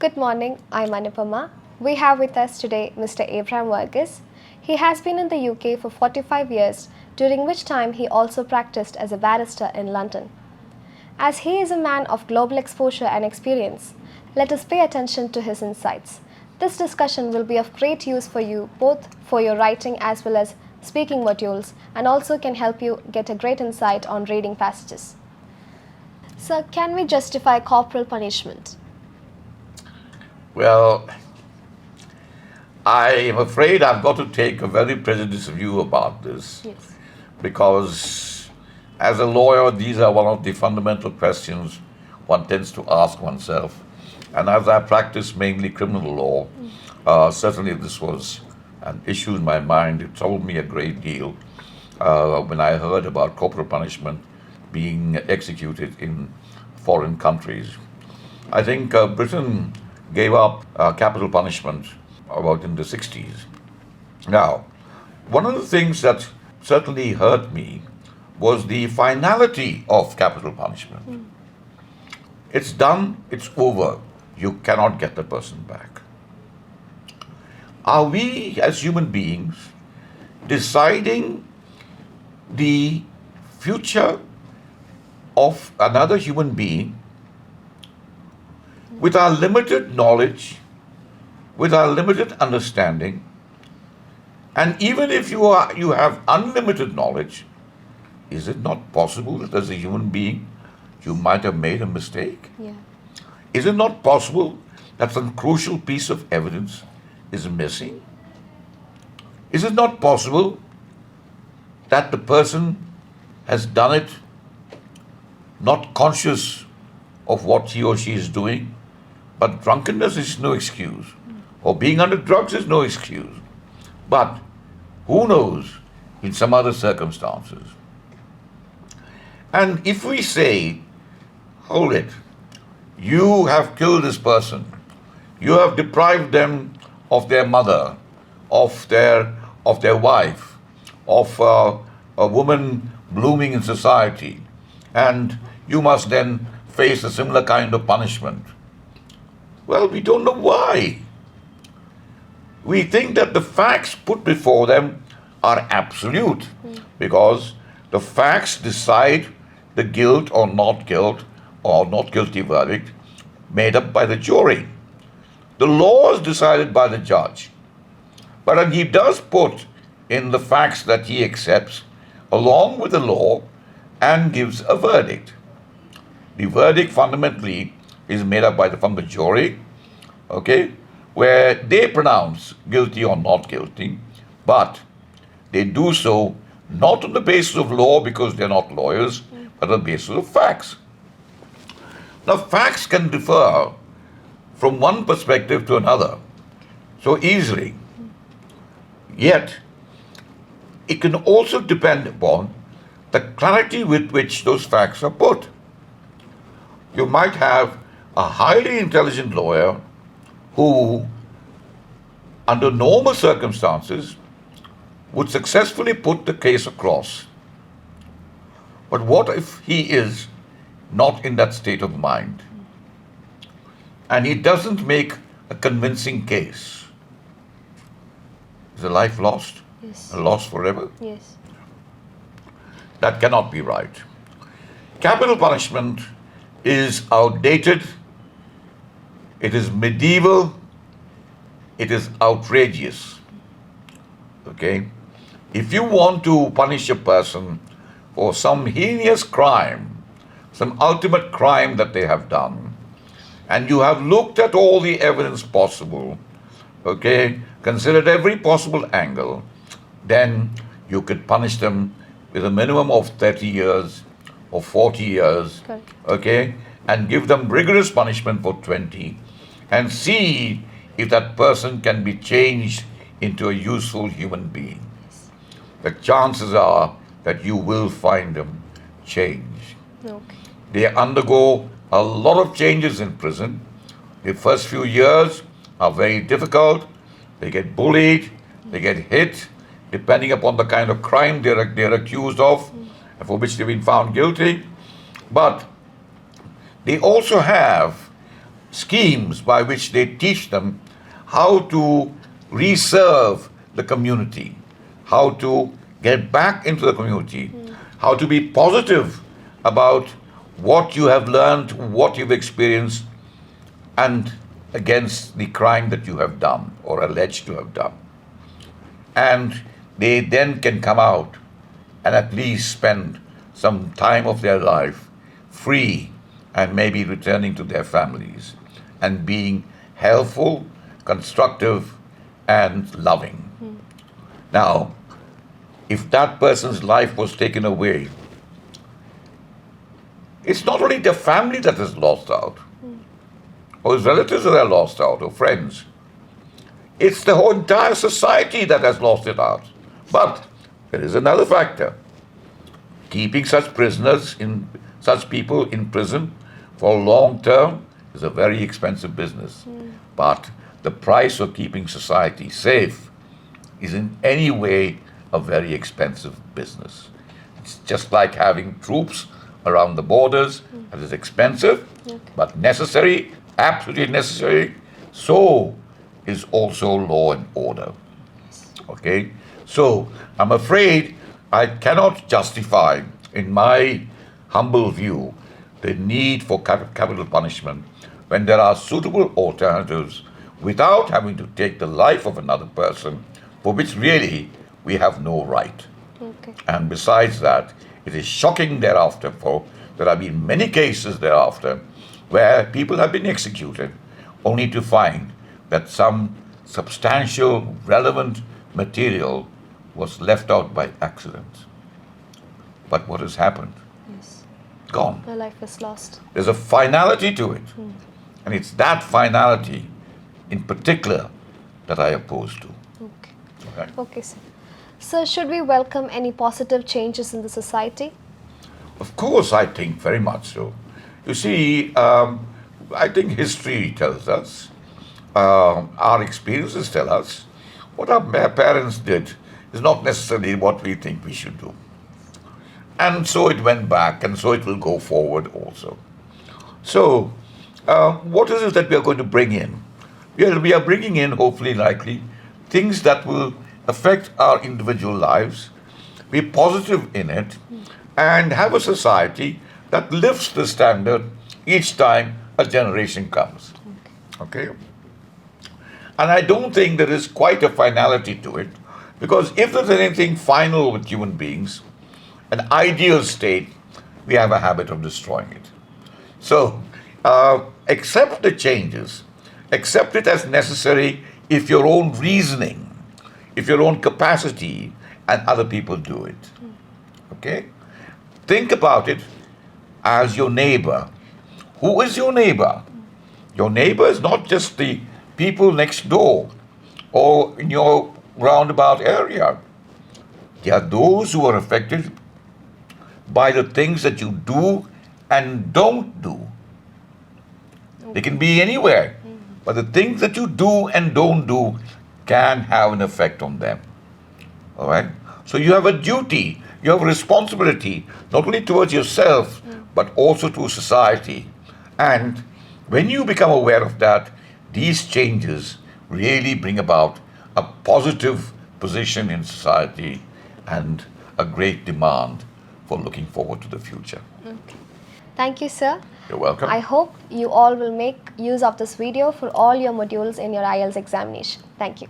Good morning, I'm Manappallil. We have with us today Mr. Abraham Vargas. He has been in the UK for 45 years, during which time he also practiced as a barrister in London. As he is a man of global exposure and experience, let us pay attention to his insights. This discussion will be of great use for you, both for your writing as well as speaking modules, and also can help you get a great insight on reading passages. Sir, can we justify corporal punishment? Well, I am afraid I've got to take a very prejudiced view about this. Yes. Because as a lawyer, these are one of the fundamental questions one tends to ask oneself. And as I practice mainly criminal law, certainly this was an issue in my mind. It troubled me a great deal when I heard about corporal punishment being executed in foreign countries. I think Britain gave up capital punishment about in the 60s. Now, one of the things that certainly hurt me was the finality of capital punishment. It's done, it's over. You cannot get the person back. Are we as human beings deciding the future of another human being with our limited knowledge, with our limited understanding? And even if you have unlimited knowledge, is it not possible that as a human being you might have made a mistake? Yeah. Is it not possible that some crucial piece of evidence is missing? Is it not possible that the person has done it not conscious of what he or she is doing? But drunkenness is no excuse, or being under drugs is no excuse. But who knows in some other circumstances? And if we say, hold it, you have killed this person, you have deprived them of their mother, of their wife, of a woman blooming in society, and you must then face a similar kind of punishment. Well, we don't know why. We think that the facts put before them are absolute because the facts decide the guilt or not guilty verdict made up by the jury. The law is decided by the judge. But then he does put in the facts that he accepts along with the law and gives a verdict. The verdict fundamentally is made up from the jury, okay, where they pronounce guilty or not guilty, but they do so not on the basis of law because they're not lawyers, but on the basis of facts. Now, facts can differ from one perspective to another so easily, yet it can also depend upon the clarity with which those facts are put. You might have a highly intelligent lawyer who, under normal circumstances, would successfully put the case across. But what if he is not in that state of mind and he doesn't make a convincing case? Is a life lost? Yes. A loss forever? Yes. That cannot be right. Capital punishment is outdated, it is medieval, it is outrageous. Okay? If you want to punish a person for some heinous crime, some ultimate crime that they have done, and you have looked at all the evidence possible, okay, considered every possible angle, then you could punish them with a minimum of 30 years or 40 years, Correct. okay, and give them rigorous punishment for 20 and see if that person can be changed into a useful human being. The chances are that you will find them changed. Okay. They undergo a lot of changes in prison. The first few years are very difficult. They get bullied, they get hit, depending upon the kind of crime they're accused of, and for which they've been found guilty. But they also have schemes by which they teach them how to reserve the community, how to get back into the community, how to be positive about what you have learned, what you've experienced, and against the crime that you have done or alleged to have done. And they then can come out and at least spend some time of their life free and maybe returning to their families and being helpful, constructive, and loving. Now, if that person's life was taken away, it's not only the family that is lost out, or his relatives that are lost out, or friends. It's the whole entire society that has lost it out. But there is another factor. Keeping such people in prison for long term is a very expensive business. But the price of keeping society safe is in any way a very expensive business. It's just like having troops around the borders. That is expensive, but necessary, absolutely necessary. So is also law and order. Okay? So I'm afraid I cannot justify, in my humble view, the need for capital punishment when there are suitable alternatives without having to take the life of another person for which really we have no right. Okay. And besides that, it is shocking thereafter, for there have been many cases thereafter where people have been executed only to find that some substantial, relevant material was left out by accident. But what has happened? Yes. Gone. My life is lost. There's a finality to it. And it's that finality in particular that I oppose to. Okay. Okay? Okay, sir. Sir, should we welcome any positive changes in the society? Of course, I think very much so. You see, I think history tells us, our experiences tell us, what our parents did is not necessarily what we think we should do. And so it went back, and so it will go forward also. So, what is it that we are going to bring in? We are bringing in, hopefully, likely, things that will affect our individual lives, be positive in it, and have a society that lifts the standard each time a generation comes. Okay? And I don't think there is quite a finality to it, because if there's anything final with human beings, an ideal state, we have a habit of destroying it. So, accept the changes, accept it as necessary if your own reasoning, if your own capacity and other people do it. Okay? Think about it as your neighbor. Who is your neighbor? Your neighbor is not just the people next door or in your roundabout area. There are those who are affected by the things that you do and don't do. They can be anywhere, but the things that you do and don't do can have an effect on them. All right? So you have a duty, you have a responsibility, not only towards yourself, but also to society. And when you become aware of that, these changes really bring about a positive position in society and a great demand for looking forward to the future. Okay. Thank you, sir. You're welcome. I hope you all will make use of this video for all your modules in your IELTS examination. Thank you.